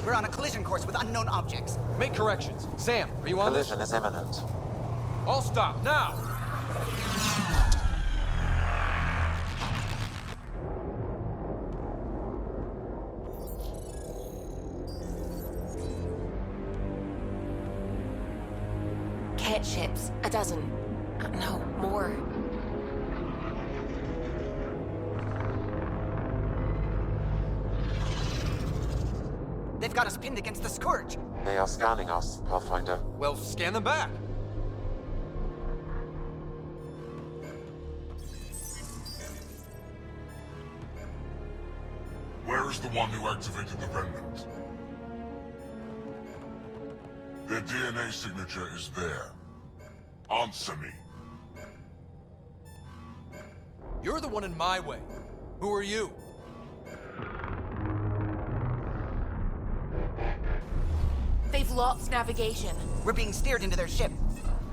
We're on a collision course with unknown objects. Make corrections. Sam, are you on this? Collision is imminent. All stop, now! Ket ships, a dozen. No, more. They've got us pinned against the Scourge. They are scanning us, Pathfinder. Well, scan them back. Where is the one who activated the remnant? Their DNA signature is there. Answer me. You're the one in my way. Who are you? They've lost navigation. We're being steered into their ship.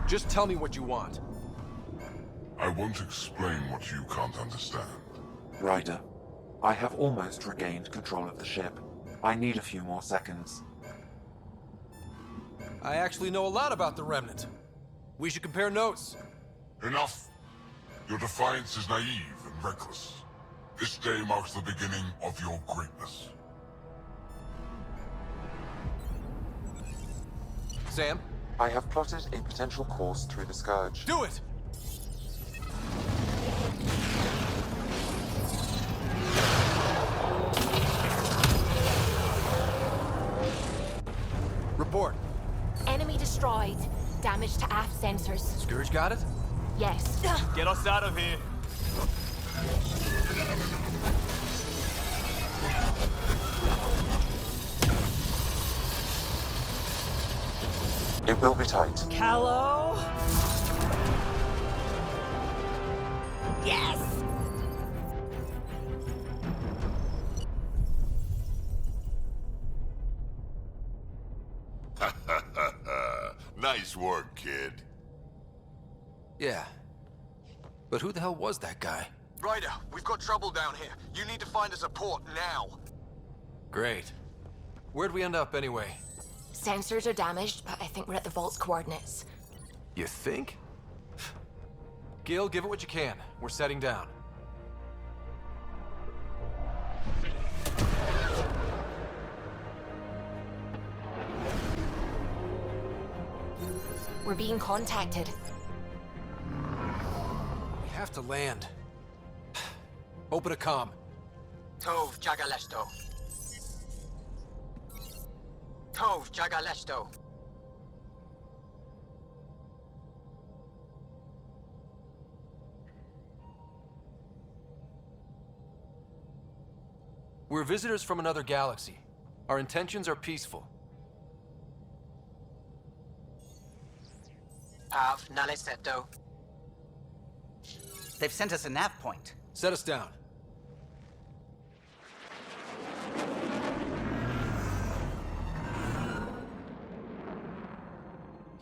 Just tell me what you want. I won't explain what you can't understand. Ryder, I have almost regained control of the ship. I need a few more seconds. I actually know a lot about the Remnant. We should compare notes. Enough! Your defiance is naive and reckless. This day marks the beginning of your greatness. Sam? I have plotted a potential course through the Scourge. Do it! Report. Enemy destroyed. Damage to aft sensors. Scourge got it? Yes. Get us out of here. It will be tight. Callow? Yes! Nice work, kid. Yeah. But who the hell was that guy? Ryder, we've got trouble down here. You need to find us a port now. Great. Where'd we end up anyway? Sensors are damaged, but I think we're at the vault's coordinates. You think? Gil, give it what you can. We're setting down. We're being contacted. We have to land. Open a comm. Tov Jagalesto. Tov Jagalesto. We're visitors from another galaxy. Our intentions are peaceful. Av Naleseto. They've sent us a nav point. Set us down.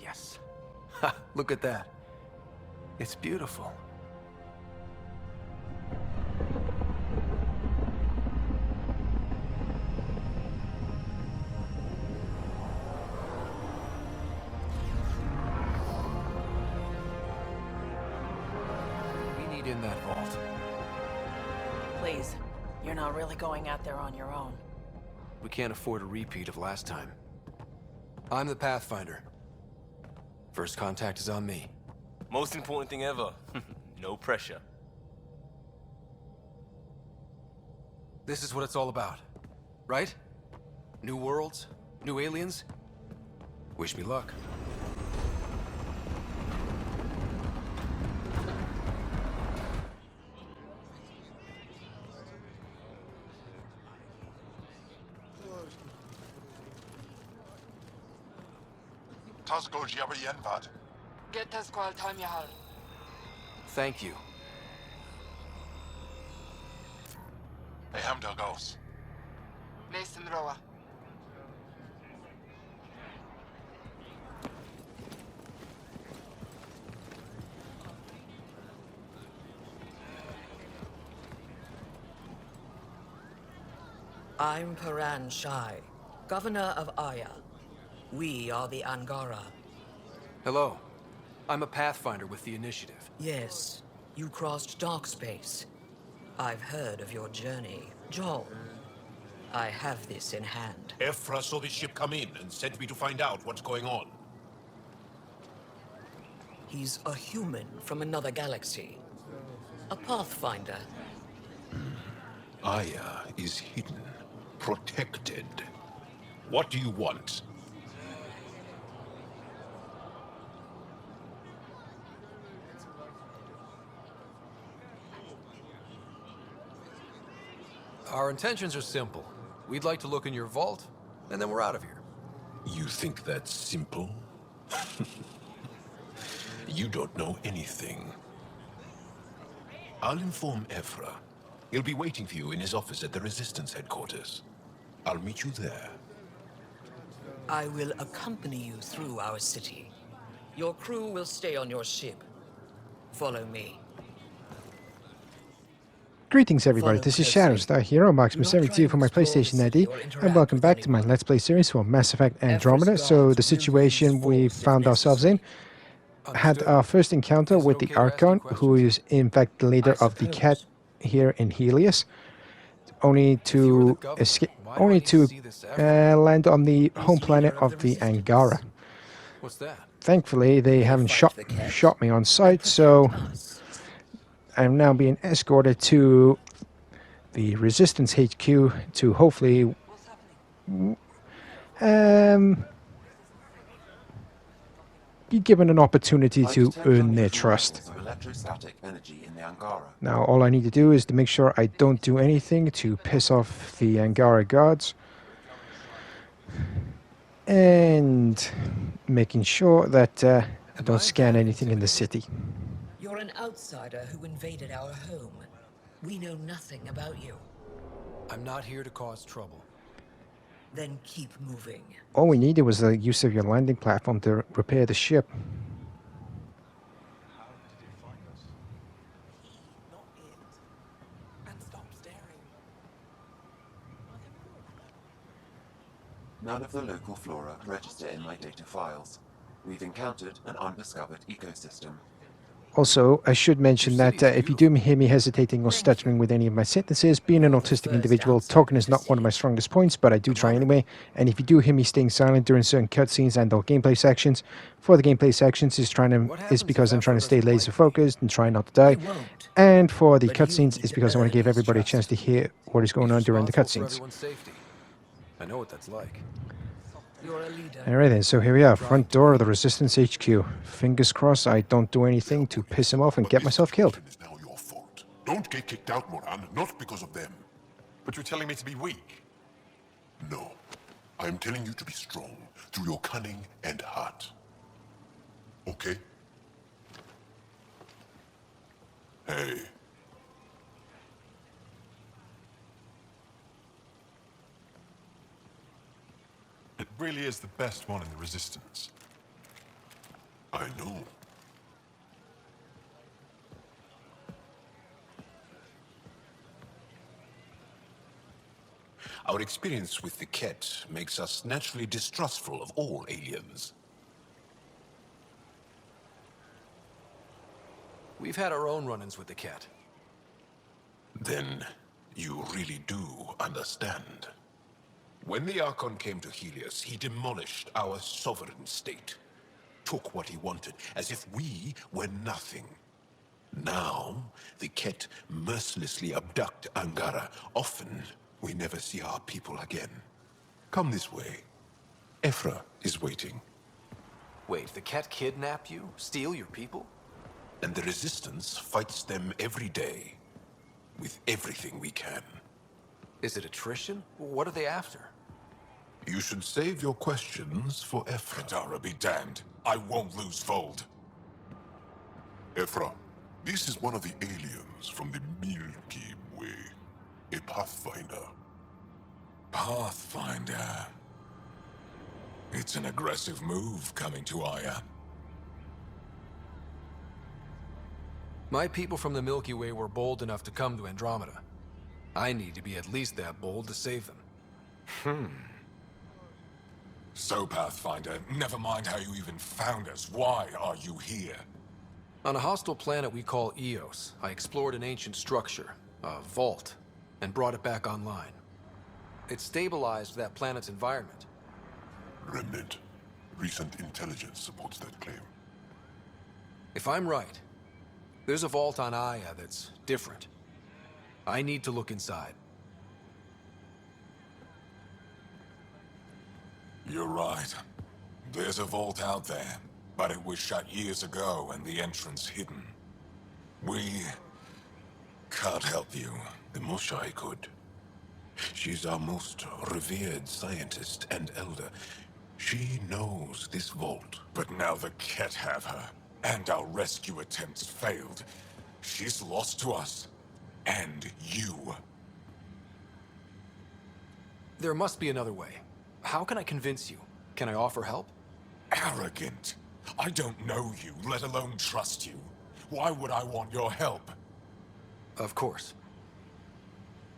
Yes. Ha! Look at that. It's beautiful. In that vault. Please, you're not really going out there on your own. We can't afford a repeat of last time. I'm the Pathfinder. First contact is on me. Most important thing ever. No pressure. This is what it's all about, right? New worlds, new aliens. Wish me luck. Tasgo Jiabayenvad. Get us qual time yahal. Thank you. Hey, Hamdel goes. Nathan Roa. I'm Paran Shai, Governor of Aya. We are the Angara. Hello. I'm a Pathfinder with the Initiative. Yes, you crossed dark space. I've heard of your journey. Joel, I have this in hand. Ephra saw this ship come in and sent me to find out what's going on. He's a human from another galaxy. A Pathfinder. Aya is hidden, protected. What do you want? Our intentions are simple. We'd like to look in your vault, and then we're out of here. You think that's simple? You don't know anything. I'll inform Ephra. He'll be waiting for you in his office at the Resistance headquarters. I'll meet you there. I will accompany you through our city. Your crew will stay on your ship. Follow me. Greetings everybody, this is Shadows, the hero, Marksman72 for my PlayStation ID, and welcome back to my Let's Play series for Mass Effect Andromeda. So the situation we found ourselves in, had our first encounter with the Archon, who is in fact the leader of the Cat here in Helios, only to escape, land on the home planet of the Angara. What's that? Thankfully, they haven't shot me on sight, so I'm now being escorted to the Resistance HQ to hopefully be given an opportunity to earn their trust. Electrostatic energy in the Angara. Now, all I need to do is to make sure I don't do anything to piss off the Angara guards, and making sure that I don't scan anything in the city. You're an outsider who invaded our home. We know nothing about you. I'm not here to cause trouble. Then keep moving. All we needed was the use of your landing platform to repair the ship. None of the local flora register in my data files. We've encountered an undiscovered ecosystem. Also, I should mention that if you do hear me hesitating or stuttering with any of my sentences, being an autistic individual, talking is not one of my strongest points, but I do try anyway. And if you do hear me staying silent during certain cutscenes and or gameplay sections, for the gameplay sections is because I'm trying to stay laser focused and try not to die. And for the cutscenes is because I want to give everybody a chance to hear what is going on during the cutscenes. I know what that's like. Alright then, so here we are, front door of the Resistance HQ. Fingers crossed I don't do anything to piss him off and get myself killed. It's now your fault. Don't get kicked out, Moran, not because of them. But you're telling me to be weak? No. I'm telling you to be strong through your cunning and heart. Okay? Hey. It really is the best one in the Resistance. I know. Our experience with the Ket makes us naturally distrustful of all aliens. We've had our own run-ins with the Cat. Then you really do understand. When the Archon came to Helios, he demolished our sovereign state. Took what he wanted, as if we were nothing. Now, the Ket mercilessly abduct Angara. Often, we never see our people again. Come this way. Ephra is waiting. Wait, the Cat kidnap you? Steal your people? And the Resistance fights them every day. With everything we can. Is it attrition? What are they after? You should save your questions for Ephra. Kadara be damned. I won't lose Vold. Ephra, this is one of the aliens from the Milky Way. A Pathfinder. Pathfinder. It's an aggressive move coming to Aya. My people from the Milky Way were bold enough to come to Andromeda. I need to be at least that bold to save them. So, Pathfinder, never mind how you even found us. Why are you here? On a hostile planet we call Eos, I explored an ancient structure, a vault, and brought it back online. It stabilized that planet's environment. Remnant. Recent intelligence supports that claim. If I'm right, there's a vault on Aya that's different. I need to look inside. You're right. There's a vault out there, but it was shut years ago and the entrance hidden. We can't help you. The Mushai could. She's our most revered scientist and elder. She knows this vault. But now the Ket have her, and our rescue attempts failed. She's lost to us. And you. There must be another way. How can I convince you? Can I offer help? Arrogant. I don't know you, let alone trust you. Why would I want your help? Of course.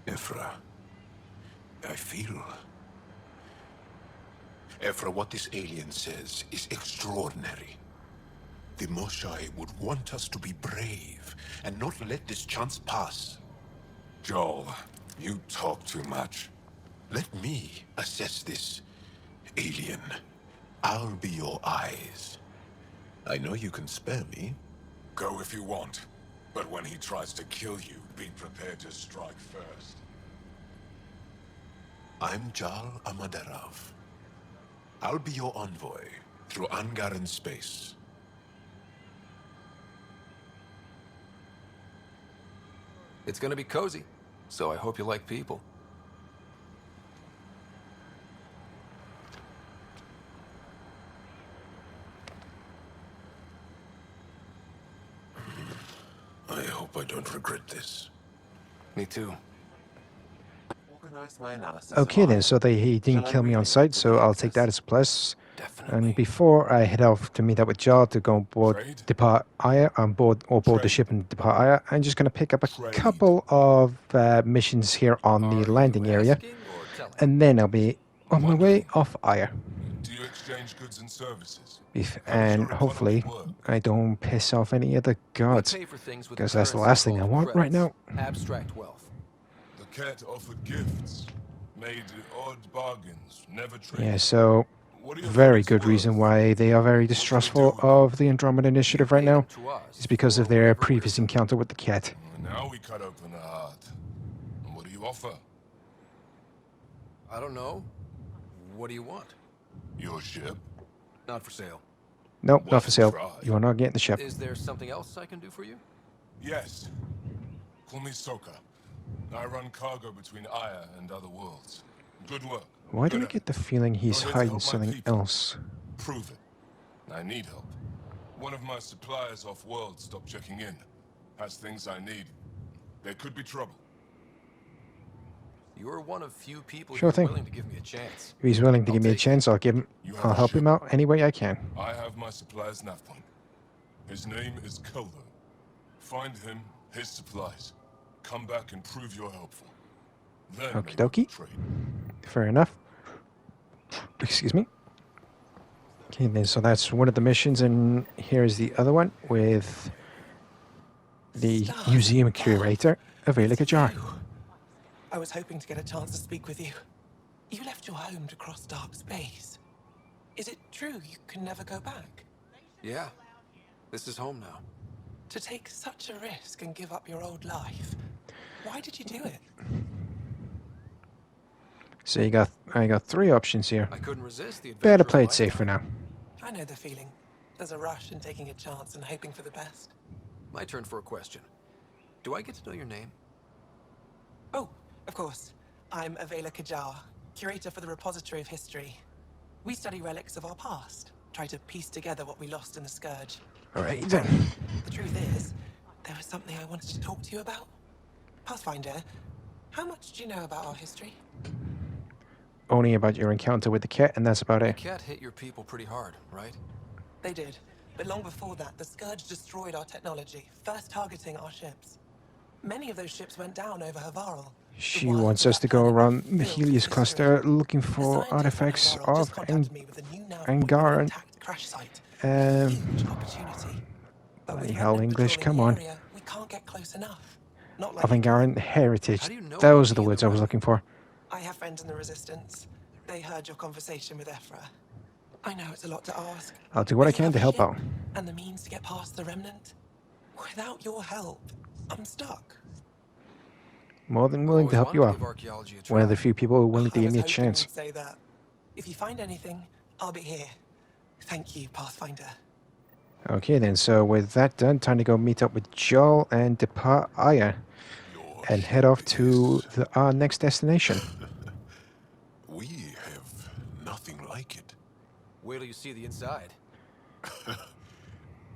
Ephra. I feel... Ephra, what this alien says is extraordinary. The Moshai would want us to be brave and not let this chance pass. Joel, you talk too much. Let me assess this, alien. I'll be your eyes. I know you can spare me. Go if you want, but when he tries to kill you, be prepared to strike first. I'm Jal Amaderov. I'll be your envoy through Angaran space. It's gonna be cozy, so I hope you like people. I hope I don't regret this. Me too. Organize my analysis. Okay then, so he didn't kill me on sight, so I'll take that as a plus. And before I head off to meet up with Jar to go on board, depart Aya, on board the ship and depart Aya, I'm just going to pick up a couple of missions here on the landing area, and then I'll be on my way off Aya. Do you exchange goods and services? And hopefully I don't piss off any other guards, because that's the last thing I want right now. Abstract wealth. The cat offered gifts, made odd bargains, never traded. Yeah, so very good reason why they are very distrustful of the Andromeda Initiative right now is because of their previous encounter with the cat. Now we cut open the heart. And what do you offer? I don't know. What do you want? Your ship? Not for sale. Nope, not for sale. You are not getting the ship. Is there something else I can do for you? Yes. Call me Soka. I run cargo between Aya and other worlds. Good work. Why do I get the feeling he's hiding something else? Prove it. I need help. One of my suppliers off-world stopped checking in. Has things I need. There could be trouble. You're one of few people Sure thing. willing to give me a chance. If he's willing to give me a chance, I'll help him out any way I can. I have my supplier's nav point. His name is Keldo. Find him, his supplies. Come back and prove you're helpful. Then Okie dokie. Fair enough. Excuse me. Okay, then so that's one of the missions, and here's the other one with the museum curator, Avela Kajar. I was hoping to get a chance to speak with you. You left your home to cross dark space. Is it true you can never go back? Yeah. This is home now. To take such a risk and give up your old life, why did you do it? So I got three options here. I couldn't resist the Better play it safe for now. I know the feeling. There's a rush in taking a chance and hoping for the best. My turn for a question. Do I get to know your name? Oh, of course. I'm Avela Kajar, curator for the Repository of History. We study relics of our past, try to piece together what we lost in the Scourge. All right, then. The truth is, there was something I wanted to talk to you about. Pathfinder, how much do you know about our history? Only about your encounter with the cat, and that's about it. The cat hit your people pretty hard, right? They did. But long before that, the Scourge destroyed our technology, first targeting our ships. Many of those ships went down over Havarl, She wants us to go around the Helios cluster looking for artifacts of Angara. Bloody hell, English, come on. We can't get close enough. Not like Of Angaran heritage. Those are the words I was looking for. I have friends in the Resistance. They heard your conversation with Ephra. I know it's a lot to ask. I'll do what I can to help out. And the means to get past the Remnant. Without your help, I'm stuck. More than willing to help you out. One of the few people who are willing to give me a chance. Say that. If you find anything, I'll be here. Thank you, Pathfinder. Okay then, so with that done, time to go meet up with Joel and depart Aya and head off to our next destination. We have nothing like it. Wait till you see the inside.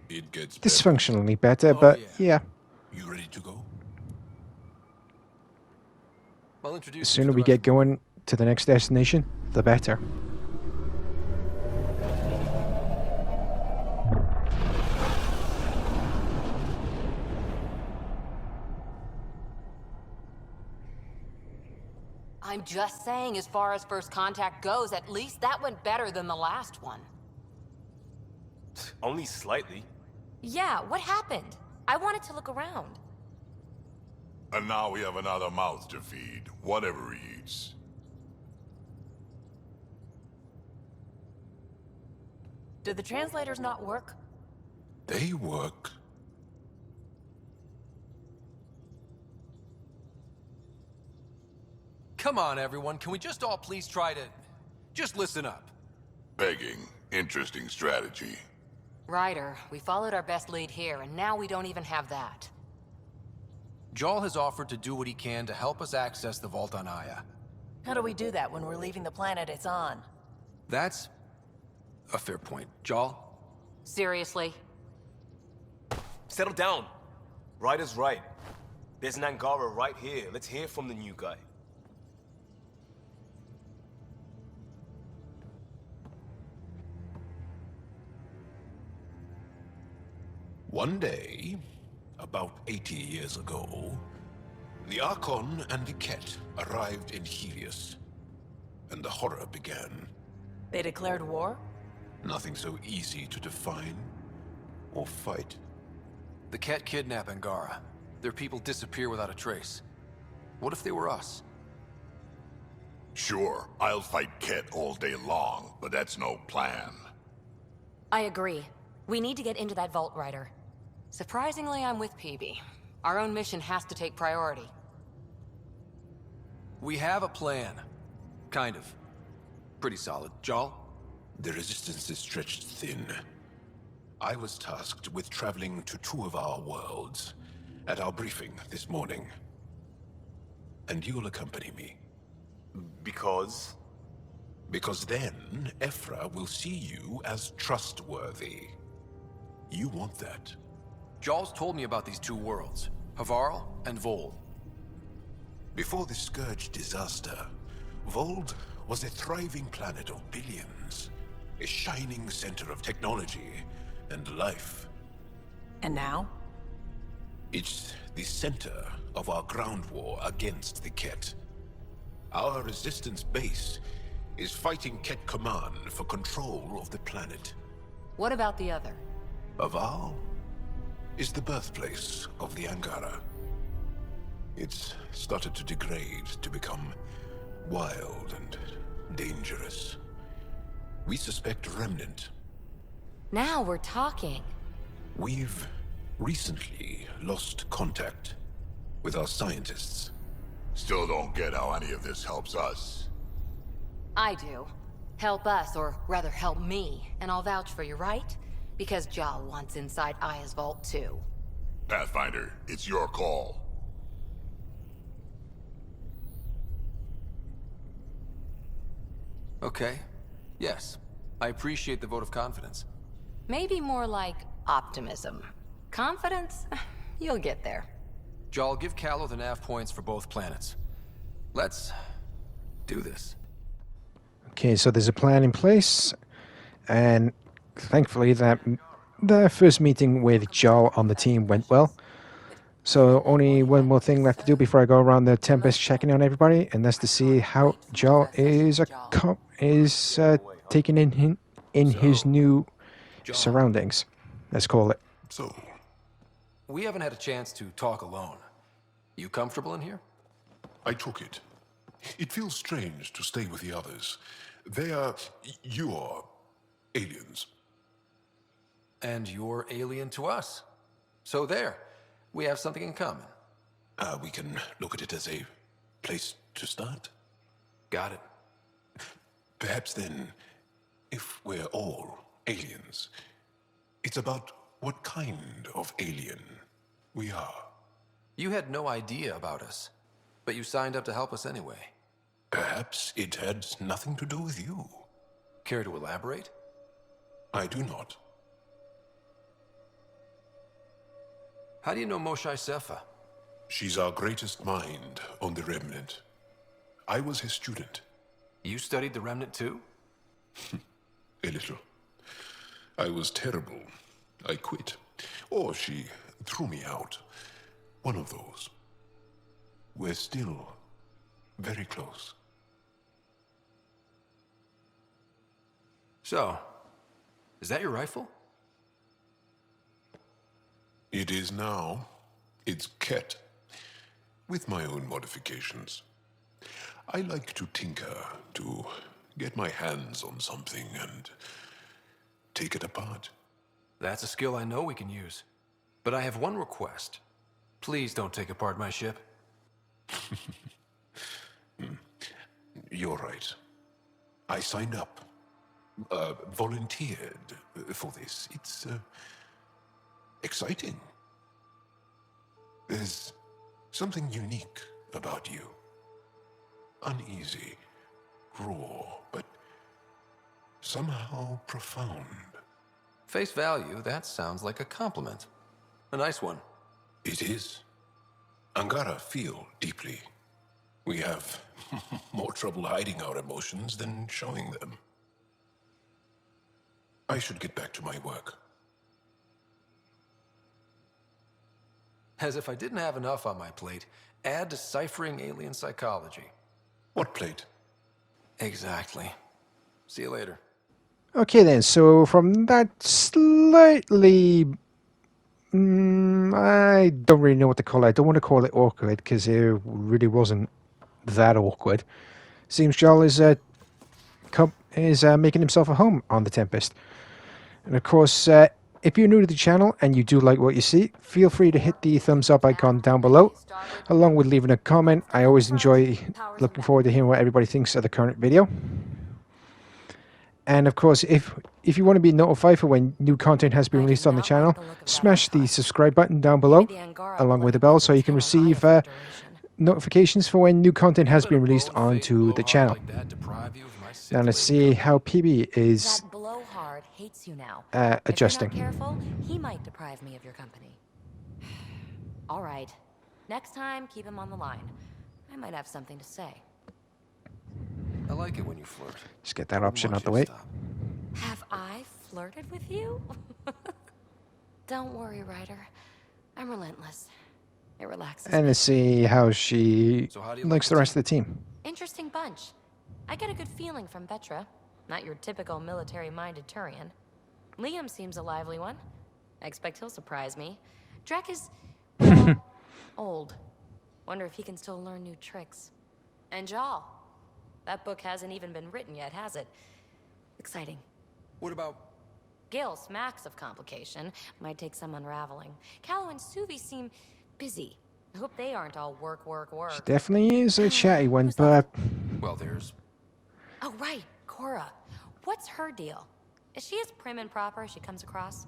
It gets Dysfunctionally better, but yeah. You ready to go? The sooner we get going to the next destination, the better. I'm just saying, as far as first contact goes, at least that went better than the last one. Only slightly. Yeah, what happened? I wanted to look around. And now we have another mouth to feed, whatever he eats. Did the translators not work? They work. Come on, everyone. Can we just all please try to... just listen up? Begging. Interesting strategy. Ryder, we followed our best lead here, and now we don't even have that. Joel has offered to do what he can to help us access the vault on Aya. How do we do that when we're leaving the planet it's on? That's a fair point. Joel? Seriously? Settle down. Ryder's right. There's an Angara right here. Let's hear from the new guy. One day, about 80 years ago, the Archon and the Ket arrived in Helios, and the horror began. They declared war? Nothing so easy to define or fight. The Ket kidnap Angara. Their people disappear without a trace. What if they were us? Sure, I'll fight Ket all day long, but that's no plan. I agree. We need to get into that vault, Ryder. Surprisingly, I'm with PB. Our own mission has to take priority. We have a plan. Kind of. Pretty solid. Joel? The resistance is stretched thin. I was tasked with traveling to 2 of our worlds at our briefing this morning. And you'll accompany me. Because? Because then, Ephra will see you as trustworthy. You want that. Joel's told me about these 2 worlds, Havarl and Vold. Before the Scourge disaster, Vold was a thriving planet of billions, a shining center of technology and life. And now? It's the center of our ground war against the Ket. Our resistance base is fighting Ket Command for control of the planet. What about the other? Havarl is the birthplace of the Angara. It's started to degrade, to become wild and dangerous. We suspect Remnant. Now we're talking. We've recently lost contact with our scientists. Still don't get how any of this helps us. I do. Help us, or rather help me, and I'll vouch for you, right? Because Jal wants inside Aya's vault too. Pathfinder, it's your call. Okay. Yes. I appreciate the vote of confidence. Maybe more like optimism. Confidence? You'll get there. Joel, give Callow the nav points for both planets. Let's do this. Okay, so there's a plan in place, and thankfully that the first meeting with Joel on the team went well. So only one more thing left to do before I go around the Tempest checking on everybody, and that's to see how Joel is taking in his new surroundings. Let's call it. So, we haven't had a chance to talk alone. You comfortable in here? I took it. It feels strange to stay with the others. You are aliens. And you're alien to us. So there, we have something in common. We can look at it as a place to start. Got it. Perhaps then, if we're all aliens, it's about what kind of alien we are. You had no idea about us, but you signed up to help us anyway. Perhaps it had nothing to do with you. Care to elaborate? I do not. How do you know Moshe Sefa? She's our greatest mind on the Remnant. I was his student. You studied the Remnant too? A little. I was terrible. I quit. Or she threw me out. One of those. We're still very close. So, is that your rifle? It is now. It's Ket, with my own modifications. I like to tinker, to get my hands on something and take it apart. That's a skill I know we can use. But I have one request. Please don't take apart my ship. You're right. I signed up. Volunteered for this. It's exciting. There's something unique about you. Uneasy, raw, but somehow profound. Face value, that sounds like a compliment. A nice one. It is. Angara feel deeply. We have more trouble hiding our emotions than showing them. I should get back to my work. As if I didn't have enough on my plate, add deciphering alien psychology. What plate? Exactly. See you later. Okay then, so from that slightly... I don't really know what to call it. I don't want to call it awkward, because it really wasn't that awkward. Seems Joel is making himself a home on the Tempest. And of course, if you're new to the channel and you do like what you see, feel free to hit the thumbs up icon down below, along with leaving a comment. I always enjoy looking forward to hearing what everybody thinks of the current video. And of course, if you want to be notified for when new content has been released on the channel, smash the subscribe button down below, along with the bell, so you can receive notifications for when new content has been released onto the channel. Now let's see how PB is hates you now. Adjusting. If you're not careful, he might deprive me of your company. All right. Next time, keep him on the line. I might have something to say. I like it when you flirt. Just get that option out the way. Have I flirted with you? Don't worry, Ryder. I'm relentless. It relaxes And me. let's see how she likes the rest of the team. Interesting bunch. I get a good feeling from Vetra. Not your typical military-minded Turian. Liam seems a lively one. I expect he'll surprise me. Drek is... well, old. Wonder if he can still learn new tricks. And Jal. That book hasn't even been written yet, has it? Exciting. What about... Gil smacks of complication. Might take some unraveling. Callow and Suvi seem busy. I hope they aren't all work. She definitely is a chatty one, but... Well, there's... Oh, right. Cora. What's her deal? Is she as prim and proper as she comes across?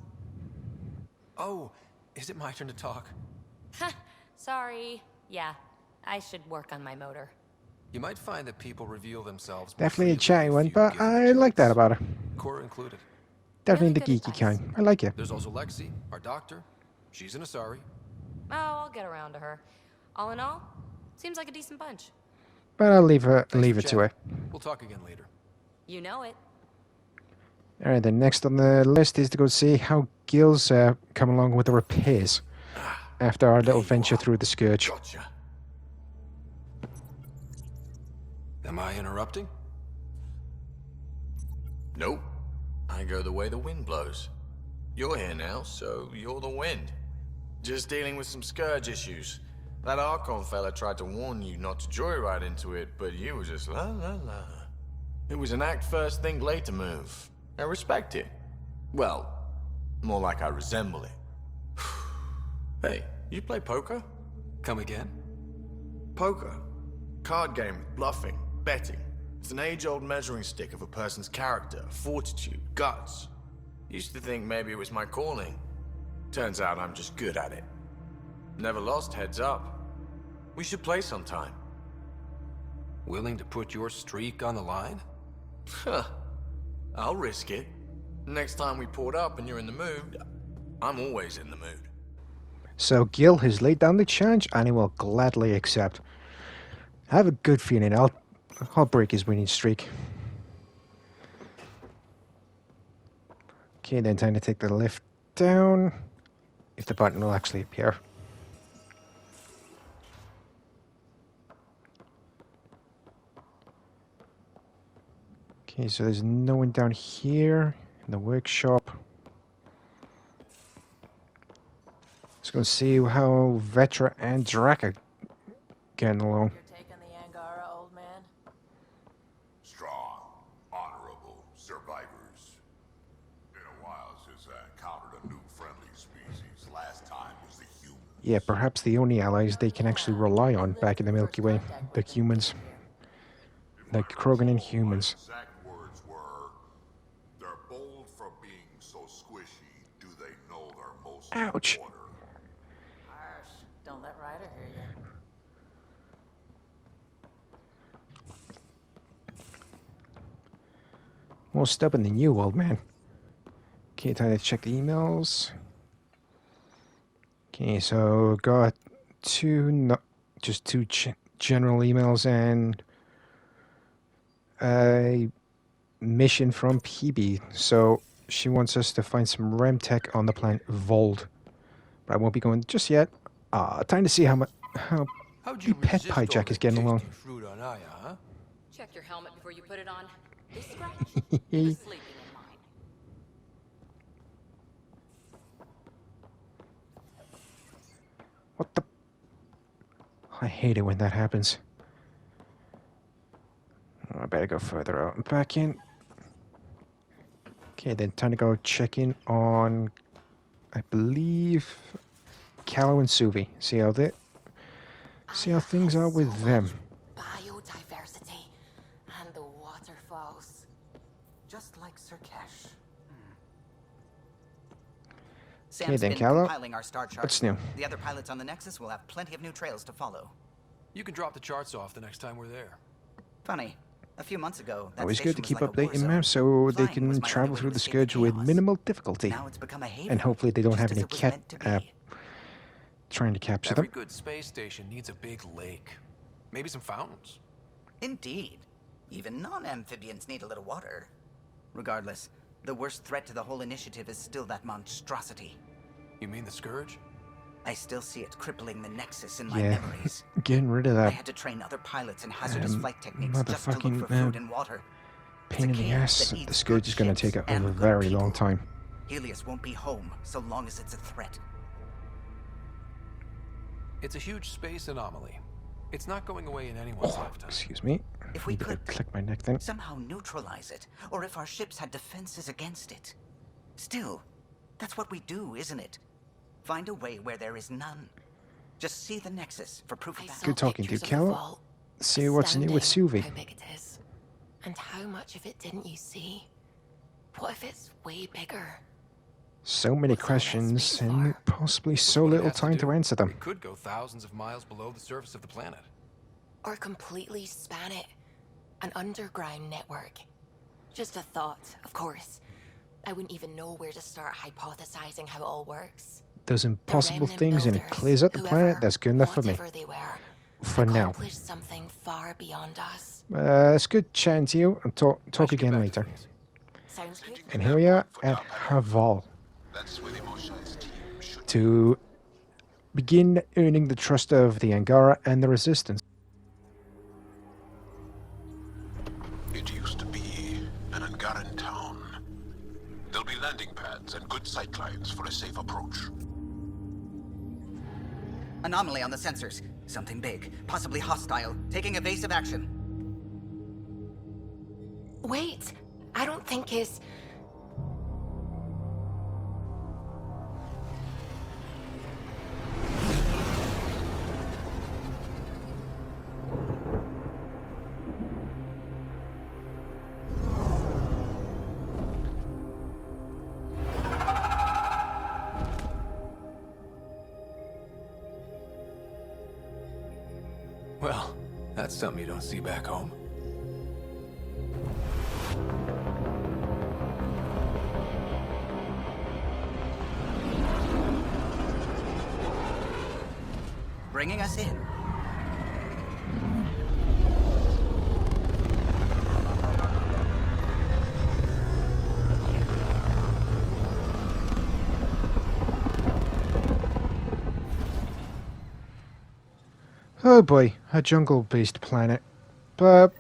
Oh, is it my turn to talk? Sorry. Yeah, I should work on my motor. You might find that people reveal themselves... Definitely a chatty one, but I like that about her. Cora included. Definitely the geeky kind. I like it. There's also Lexi, our doctor. She's an Asari. Oh, I'll get around to her. All in all, seems like a decent bunch. But I'll leave it to her. We'll talk again later. You know it. All right, then next on the list is to go see how Gil's coming along with the repairs. after our little venture through the Scourge. Gotcha. Am I interrupting? Nope. I go the way the wind blows. You're here now, so you're the wind. Just dealing with some Scourge issues. That Archon fella tried to warn you not to joyride into it, but you were just la la la. It was an act first, think later move. I respect it. Well, more like I resemble it. Hey, you play poker? Come again? Poker. Card game with bluffing, betting. It's an age-old measuring stick of a person's character, fortitude, guts. Used to think maybe it was my calling. Turns out I'm just good at it. Never lost heads up. We should play sometime. Willing to put your streak on the line? Huh. I'll risk it. Next time we port up and you're in the mood, I'm always in the mood. So Gil has laid down the challenge and he will gladly accept. I have a good feeling I'll break his winning streak. Okay, then time to take the lift down. If the button will actually appear. Okay, so there's no one down here in the workshop. Let's go see how Vetra and Drac are getting along. You're taking the Angara, old man? Strong, honorable survivors. Been a while since I encountered a new friendly species. Last time was the humans. Yeah, perhaps the only allies they can actually rely on back in the Milky Way, the humans. The Krogan and humans. Exact words were, they're bold for being so squishy. Do they know their most Ouch. important? Harsh. Don't let Ryder hear you. More stubborn than you, old man. Okay, time to check the emails. Okay, so got just two general emails and a mission from PB. So she wants us to find some REM tech on the planet Vold. But I won't be going just yet. Time to see how the pet pie Jack is getting along. Fruit on Aya, huh? Check your helmet before you put it on. This scratch? He was sleeping in mine. What the? I hate it when that happens. I better go further out and back in. Okay, then time to go check in on, I believe, Callow and Suvi. See how things are with them. Biodiversity and the waterfalls. Just like Sirkesh. Okay, Sam's then been Callow, compiling our star chart. what's new? The other pilots on the Nexus will have plenty of new trails to follow. You can drop the charts off the next time we're there. Funny. A few months ago, that Always good to station keep was like a war updating zone. them so they Flying was can my travel only way through to the escape Scourge with chaos. minimal difficulty. Now it's become a haven, And hopefully they don't just have as any it was cat meant to be. trying to capture Every them. good space station needs a big lake. Maybe some fountains. Indeed. Even non-amphibians need a little water. Regardless, the worst threat to the whole initiative is still that monstrosity. You mean the Scourge? I still see it crippling the Nexus in my Yeah, memories. getting rid of I that had to train other pilots in hazardous flight techniques just to look motherfucking for food and water. pain in the ass. The Scourge is going to take a very long time. Helios won't be home so long as it's a threat. It's a huge space anomaly. It's not going away in anyone's lifetime. Excuse me. If we could click my neck then. somehow neutralize it, or if our ships had defenses against it. Still, that's what we do, isn't it? Find a way where there is none. Just see the Nexus for proof of that. Good talking to you, Cal. See what's new with Suvi. How big it is. And how much of it didn't you see? What if it's way bigger? So many questions and possibly so little time to answer them. We could go thousands of miles below the surface of the planet. Or completely span it. An underground network. Just a thought, of course. I wouldn't even know where to start hypothesizing how it all works. Those impossible remnant things and it builders, clears up the planet. whoever, That's good enough for me. whatever they were, For now. accomplished something far beyond us. It's good chatting to you and talk again later. Sounds good. And here we are at Haval. That's where the Mosha's team should To begin earning the trust of the Angara and the Resistance. It used to be an Angaran town. There'll be landing pads and good sightlines for a safe approach. Anomaly on the sensors. Something big, possibly hostile, taking evasive action. Wait, I don't think his... Well, that's something you don't see back home. Bringing us in. Oh boy, a jungle-based planet. But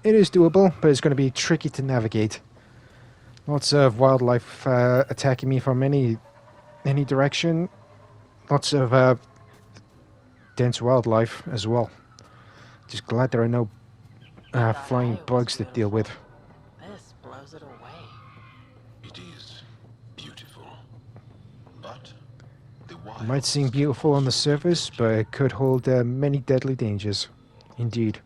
it is doable, but it's going to be tricky to navigate. Lots of wildlife attacking me from any direction. Lots of dense wildlife as well. Just glad there are no flying bugs to deal with. This blows it away. It is beautiful, but the It wild... might seem beautiful on the surface, but it could hold many deadly dangers. Indeed.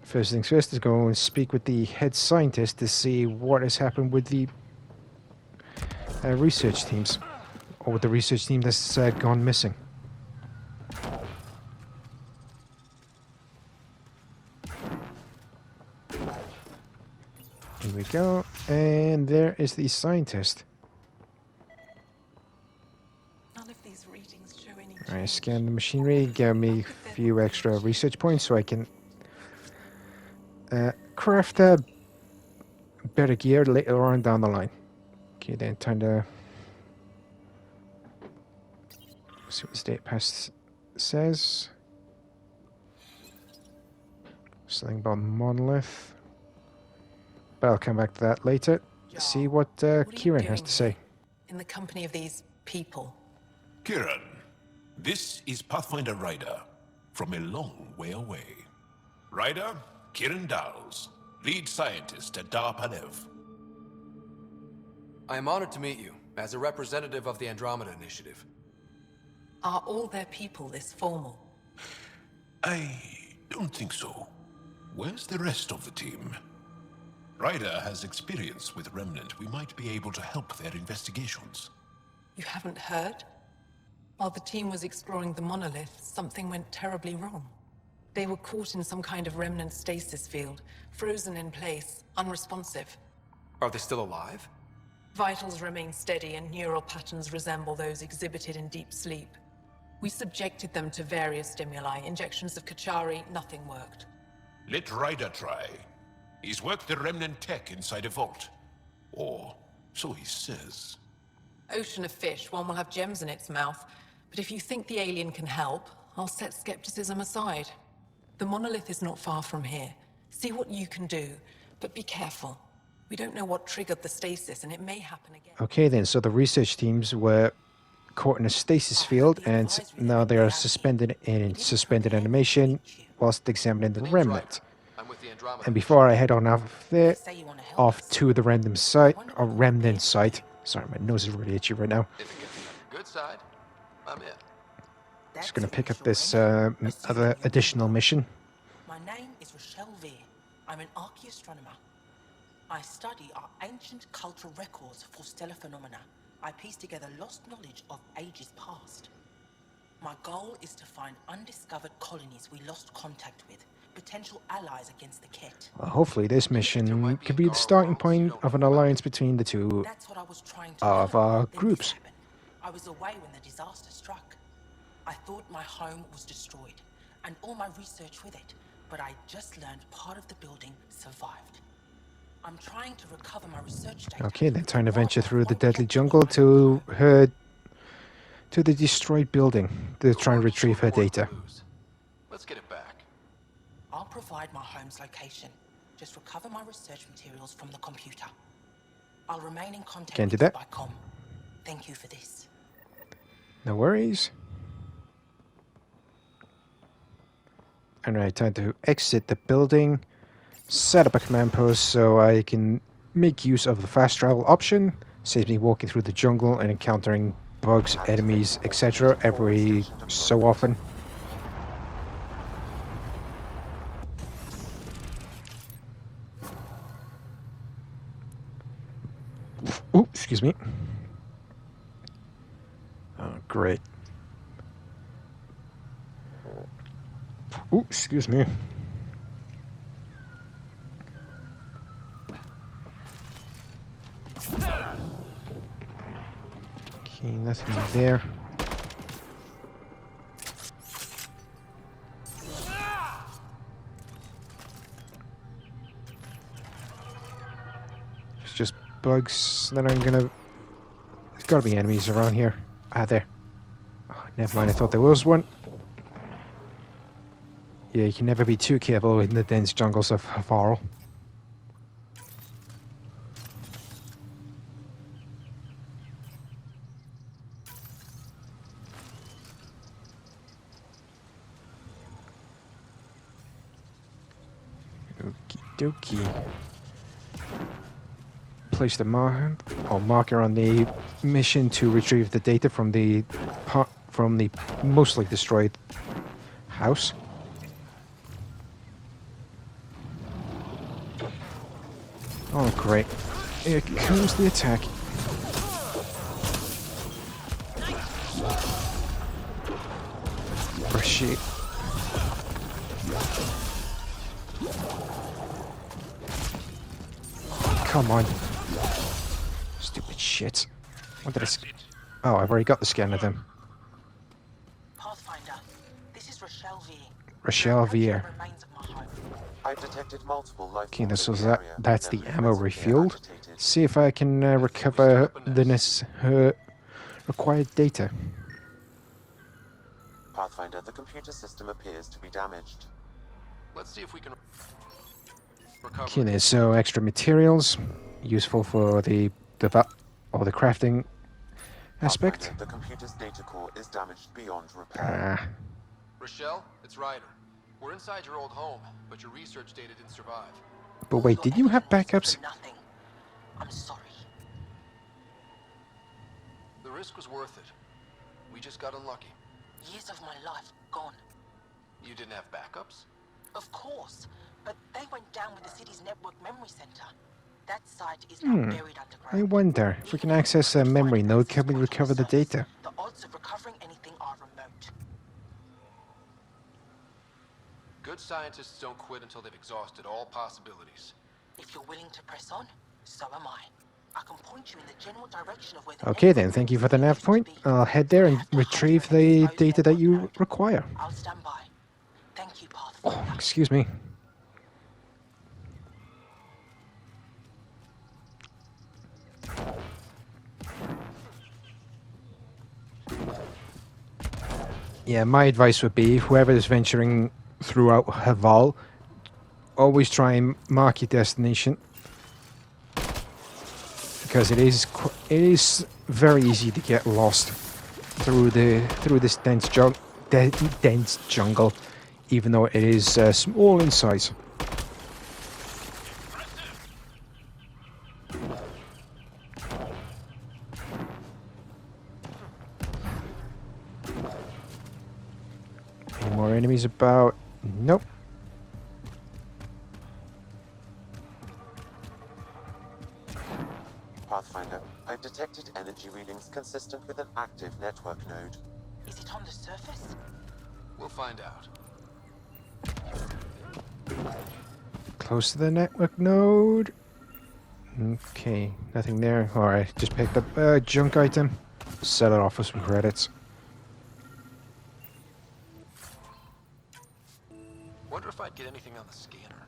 First things first is go and speak with the head scientist to see what has happened with the research teams, or with the research team that's gone missing. Here we go, and there is the scientist. None of these readings show any change. I scanned the machinery, gave me a few extra research points so I can craft better gear later on down the line. Okay, then time to see what the state pass says. Something about monolith. But I'll come back to that later. See what Kieran has to say. In the company of these people. Kieran, this is Pathfinder Ryder, from a long way away. Ryder, Kieran Dowles, lead scientist at Dar Panev. I am honored to meet you, as a representative of the Andromeda Initiative. Are all their people this formal? I don't think so. Where's the rest of the team? Ryder has experience with Remnant. We might be able to help their investigations. You haven't heard? While the team was exploring the monolith, something went terribly wrong. They were caught in some kind of remnant stasis field, frozen in place, unresponsive. Are they still alive? Vitals remain steady and neural patterns resemble those exhibited in deep sleep. We subjected them to various stimuli, injections of Kachari, nothing worked. Let Ryder try. He's worked the remnant tech inside a vault. Or so he says. Ocean of fish, one will have gems in its mouth. But if you think the alien can help, I'll set skepticism aside. The monolith is not far from here. See what you can do, but be careful. We don't know what triggered the stasis, and it may happen again. Okay then, so the research teams were caught in a stasis field, and now they are suspended animation whilst examining the remnant. And before I head on off to the remnant site. Sorry, my nose is really itchy right now. Good side. I'm in. Just going to pick up this other additional mission. My name is Rochelle Veer. I'm an archaeoastronomer. I study our ancient cultural records for stellar phenomena. I piece together lost knowledge of ages past. My goal is to find undiscovered colonies we lost contact with, potential allies against the Ket. Well, hopefully this mission could be the starting point of an alliance between the two of our groups. I was away when the disaster struck. I thought my home was destroyed, and all my research with it, but I just learned part of the building survived. I'm trying to recover my research data. Okay, then time to venture through the deadly jungle to the destroyed building to try and retrieve her data. Let's get it back. I'll provide my home's location. Just recover my research materials from the computer. I'll remain in contact Can't do with you that. by com. Thank you for this. No worries. Alright, time to exit the building. Set up a command post so I can make use of the fast travel option. Saves me walking through the jungle and encountering bugs, enemies, etc. every so often. Oh, excuse me. Oh, great. Oh, excuse me. Okay, nothing there. It's just bugs that I'm gonna... There's gotta be enemies around here. Ah, there. Oh, never mind, I thought there was one. Yeah, you can never be too careful in the dense jungles of Havarl. Okie dokie. Place the marker on the mission to retrieve the data from the mostly destroyed house. Oh great! Here comes the attack. Oh shit! Come on. Stupid shit. What did I... Oh, I've already got the scan of them. Pathfinder, this is Rochelle V. Rochelle Vier. I've detected multiple life. Okay, so that's the ammo refueled. See if I can recover the required data. Pathfinder, the computer system appears to be damaged. Let's see if we can recover. Okay, then, so extra materials, useful for the crafting aspect. The computer's data core is damaged beyond repair. Rochelle, it's Ryder. We're inside your old home, but your research data didn't survive. But wait, did you have backups? Nothing. I'm sorry. The risk was worth it. We just got unlucky. Years of my life gone. You didn't have backups? Of course, but they went down with the city's network memory center. That site is now buried underground. I wonder if we can access a memory node. Can we recover the data? The odds of recovering anything are remote. Good scientists don't quit until they've exhausted all possibilities. If you're willing to press on, so am I. I can point you in the general direction of where the Okay then, thank you for the nav point. I'll head there and retrieve the data that you require. I'll stand by. Thank you, Path. Oh, excuse me. Yeah, my advice would be, whoever is venturing throughout Haval, always try and mark your destination, because it is very easy to get lost through this dense jungle, even though it is small in size. Any more enemies about? Nope. Pathfinder, I've detected energy readings consistent with an active network node. Is it on the surface? We'll find out. Close to the network node. Okay, nothing there. Alright, just picked up a junk item. Sell it off for some credits. Wonder if I'd get anything on the scanner.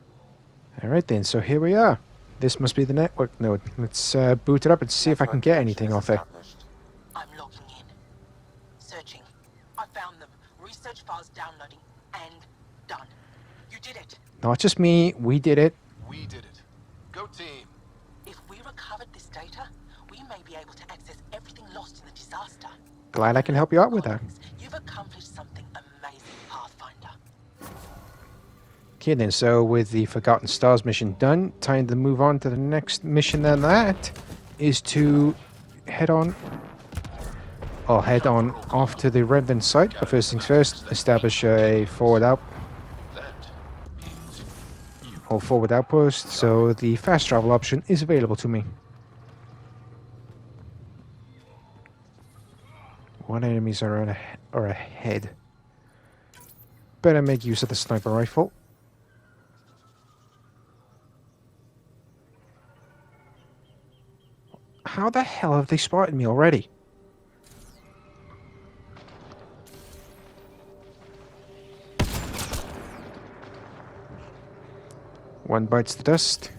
Alright then, so here we are. This must be the network node. Let's boot it up and see if I can get anything off there. I'm logging in. files downloading and done. You did it. Not just me, we did it. We did it. Go team. If we recovered this data, we may be able to access everything lost in the disaster. Glad I can help you out with that. You've accomplished something amazing, Pathfinder. Okay then, so with the Forgotten Stars mission done, time to move on to the next mission, and that is to head on off to the Remnant site. But first things first, establish a forward outpost, so the fast travel option is available to me. What enemies are ahead? Better make use of the sniper rifle. How the hell have they spotted me already? One bites the dust.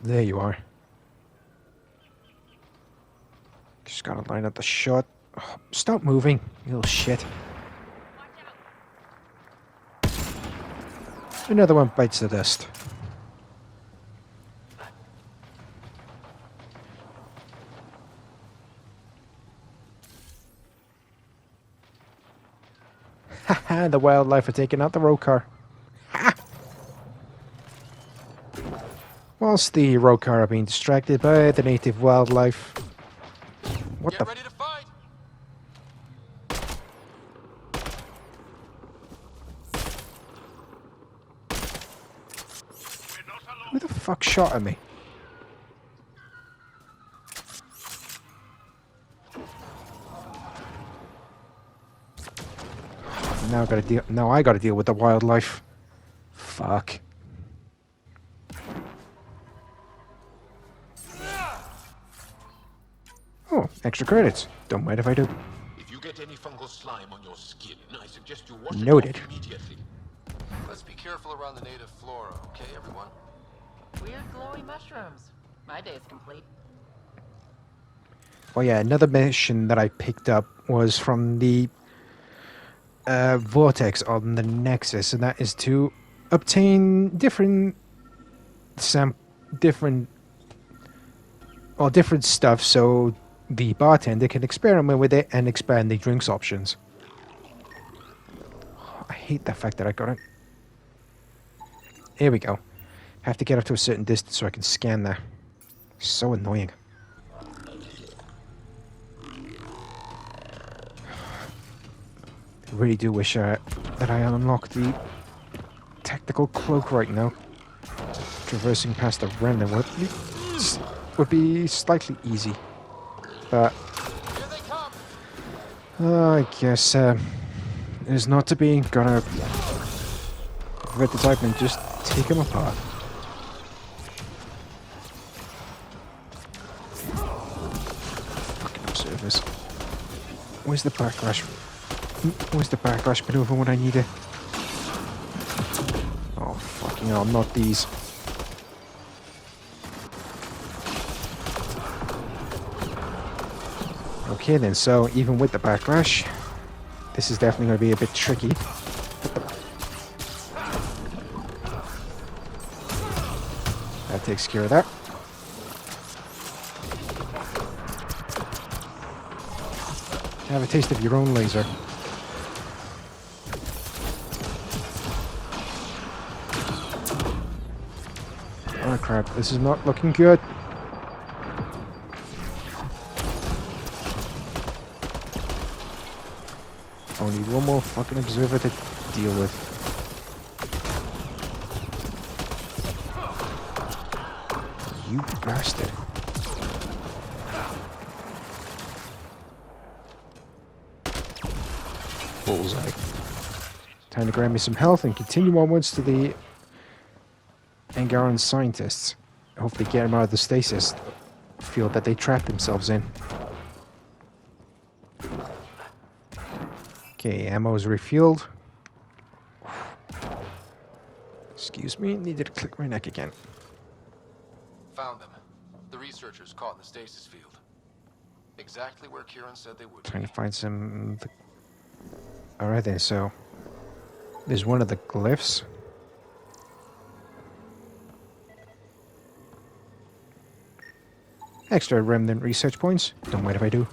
There you are. Just gotta line up the shot. Oh, stop moving, you little shit. Another one bites the dust. Haha, the wildlife are taking out the road car. Ha! Whilst the road car are being distracted by the native wildlife. What the? Ready to fight. Who the fuck shot at me? Now I gotta deal with the wildlife. Fuck. Oh, extra credits. Don't mind if I do. If you get any fungal slime on your skin, I suggest you wash Noted. it off immediately. Let's be careful around the native flora, okay, everyone? Weird glowy mushrooms. My day's complete. Oh yeah, another mission that I picked up was from the Vortex on the Nexus, and that is to obtain different stuff so the bartender can experiment with it and expand the drinks options. I hate the fact that I got it. Here we go. Have to get up to a certain distance so I can scan that. So annoying. I really do wish that I unlocked the tactical cloak right now. Traversing past the remnant would be slightly easy. But I guess it's not to be. Gotta rid the type and just take them apart. Fucking observers. Where's the backlash? Where's the backlash maneuver when I need it? Oh fucking hell, not these. Okay then, so even with the backlash, this is definitely going to be a bit tricky. That takes care of that. Have a taste of your own laser. Oh crap, this is not looking good. I need one more fucking observer to deal with. You bastard. Bullseye. Time to grab me some health and continue onwards to the Angaran scientists. Hopefully get them out of the stasis field that they trapped themselves in. Okay, ammo is refueled. Excuse me, needed to click my neck again. Found them. The researchers caught in the stasis field. Exactly where Kieran said they would be. Trying to find some... Alright then, so... There's one of the glyphs. Extra remnant research points. Don't mind if I do.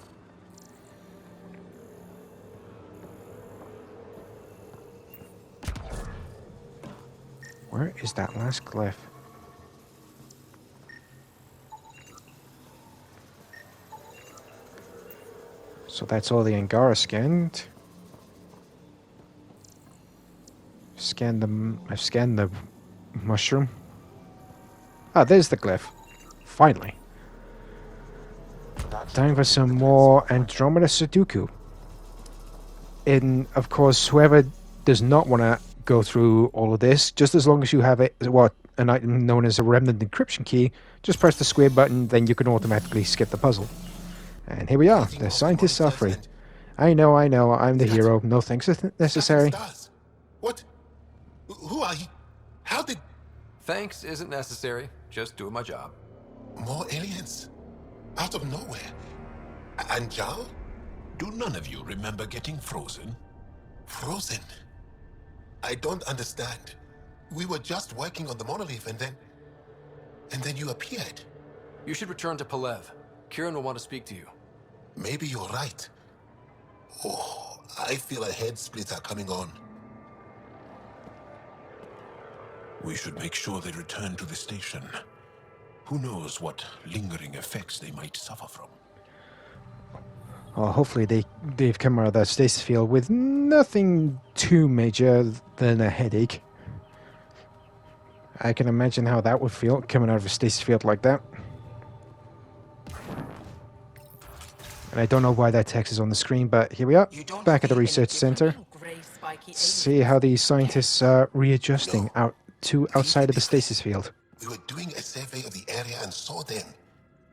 Where is that last glyph? So that's all the Angara scanned. I've scanned the mushroom. Ah, there's the glyph. Finally. Time for some more Andromeda Sudoku. And of course, whoever does not want to go through all of this, just as long as you have an item known as a remnant encryption key, just press the square button, then you can automatically skip the puzzle. And here we are. The scientists are free. I know, I'm the hero. No thanks necessary. What? Who are you? How did... Thanks isn't necessary. Just doing my job. More aliens? Out of nowhere? And Jal? Do none of you remember getting frozen? Frozen? I don't understand. We were just working on the monolith and then you appeared. You should return to Pelev. Kieran will want to speak to you. Maybe you're right. Oh, I feel a head splitter coming on. We should make sure they return to the station. Who knows what lingering effects they might suffer from. Well, hopefully they've come out of that stasis field with nothing too major than a headache. I can imagine how that would feel, coming out of a stasis field like that. And I don't know why that text is on the screen, but here we are, back at the research center. See how these scientists are readjusting outside of the stasis field. We were doing a survey of the area and saw them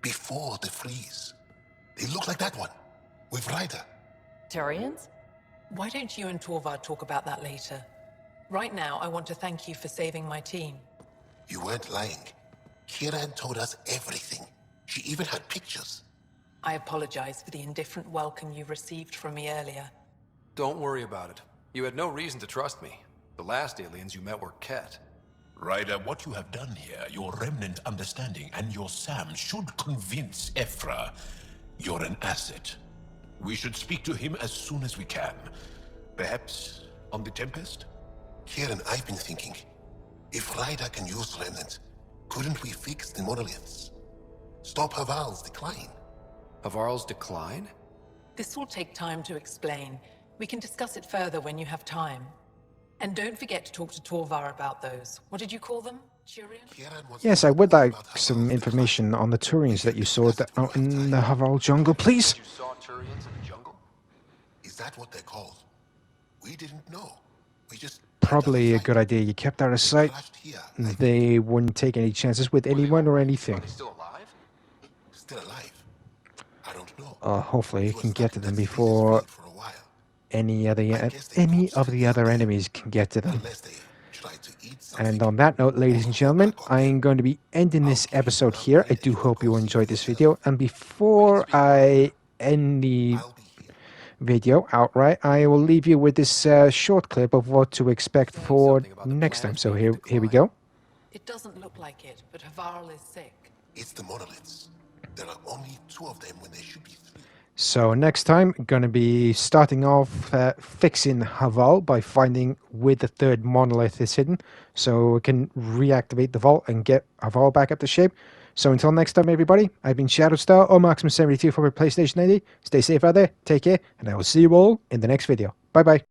before the freeze. They look like that one, with Ryder. Turians? Why don't you and Torvar talk about that later? Right now, I want to thank you for saving my team. You weren't lying. Kieran told us everything. She even had pictures. I apologize for the indifferent welcome you received from me earlier. Don't worry about it. You had no reason to trust me. The last aliens you met were Ket. Ryder, what you have done here, your remnant understanding and your SAM should convince Ephra you're an asset. We should speak to him as soon as we can. Perhaps on the Tempest? Kieran, I've been thinking. If Ryder can use remnant, couldn't we fix the monoliths? Stop Haval's decline? Havarl's decline? This will take time to explain. We can discuss it further when you have time. And don't forget to talk to Torvar about those. What did you call them? Turian? Yes, I would like some information on the Turians that you saw out in the Haval jungle, please. You saw Turians in the jungle? Is that what they're called? We didn't know. We just... Probably a good idea. You kept out of sight. They wouldn't take any chances with anyone or anything. Are they still alive? Still alive? I don't know. Hopefully you can get to them before any of the other enemies can get to them. And on that note, ladies and gentlemen, I'm going to be ending this episode here. I do hope you enjoyed this video. And before I end the video outright, I will leave you with this short clip of what to expect for next time. So here we go. It doesn't look like it, but Havarl is sick. It's the monoliths. There are only 2 of them when there should be 3. So next time, going to be starting off fixing Haval by finding where the 3rd monolith is hidden, so we can reactivate the vault and get Haval back up to shape. So until next time, everybody, I've been Shadowstar or Marksman72 for PlayStation 90. Stay safe out there, take care, and I will see you all in the next video. Bye bye.